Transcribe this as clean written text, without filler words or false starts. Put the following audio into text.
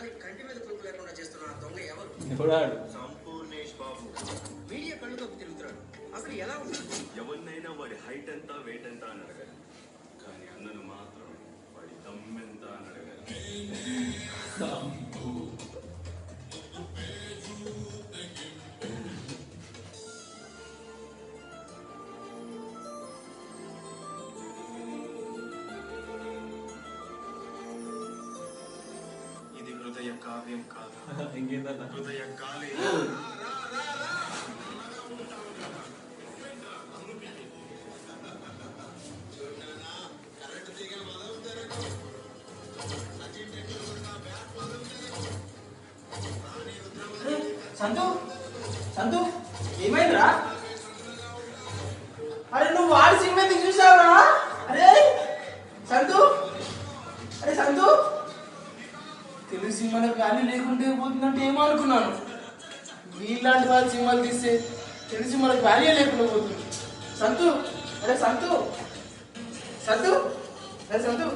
కానీ కంటి మీద కురుపు లేకుండా చేస్తున్న ఆ దొంగ ఎవరు? సంపూర్ణేష్ బాబు. మీడియా కళ్ళు తప్పు తిరుగుతున్నాడు. అసలు ఎలా ఉంటుంది? ఎవరినైనా వాడి హైట్ ఎంత వెయిట్ ఎంత అని అడగాలి, కానీ అన్నను మాత్రం వాడి దమ్మెంత అని అడగాలి. ఇది హృదయ కావ్యం కాదు, ఇంకేందన్నా హృదయ కాళీ. సంతు సంతు ఏమైందిరా? అరే నువ్వు వాడి సినిమా ఎందుకు చూసావురా? అరే సంతు, అరే సంతు, తెలుగు సినిమాలకు వాల్యూ లేకుంటే పోతుందంటే ఏమో అనుకున్నాను. వీళ్ళంటి వాళ్ళ సినిమాలు తీస్తే తెలుగు సినిమాలకు వాల్యూ లేకుండా పోతుంది. సంతు, అరే సంతు, సంతు, అరే సంతు.